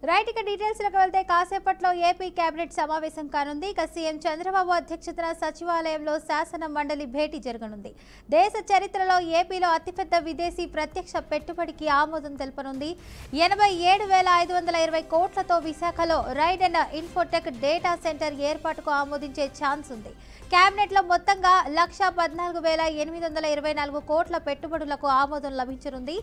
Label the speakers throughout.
Speaker 1: Right ఇక డీటెయిల్స్లోకి వెళ్తే కాసేపట్లో ఏపీ కేబినెట్ సమావేశం కానుంది. ఇక సీఎం చంద్రబాబు అధ్యక్షతన సచివాలయంలో శాసన మండలి భేటీ జరగనుంది. దేశ చరిత్రలో ఏపీలో అతిపెద్ద విదేశీ ప్రత్యక్ష పెట్టుబడికి ఆమోదం తెలపనుంది. 87,520 కోట్లతో విశాఖలో Raiden Infotech data center ఏర్పాటుకు ఆమోదించే ఛాన్స్ ఉంది. కేబినెట్లో మొత్తంగా 1,14,824 కోట్ల పెట్టుబడులకు ఆమోదం లభించనుంది.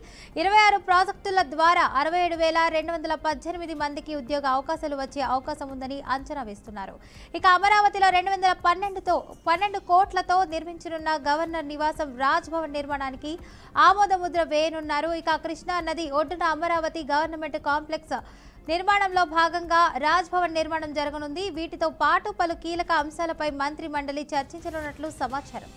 Speaker 1: 26 ప్రాజెక్టుల ద్వారా 67,218 మందికి ఉద్యోగ అవకాశాలు వచ్చే అవకాశం ఉందని అంచనా వేస్తున్నారు. ఇక అమరావతిలో 212 కోట్లతో నిర్మించనున్న గవర్నర్ నివాసం రాజ్ భవన్ నిర్మాణానికి ఆమోద ముద్ర వేయనున్నారు. ఇక కృష్ణా నది ఒడ్డున అమరావతి గవర్నమెంట్ కాంప్లెక్స్ నిర్మాణంలో భాగంగా రాజ్ భవన్ నిర్మాణం జరగనుంది. వీటితో పాటు పలు కీలక అంశాలపై మంత్రి మండలి చర్చించనున్నట్లు సమాచారం.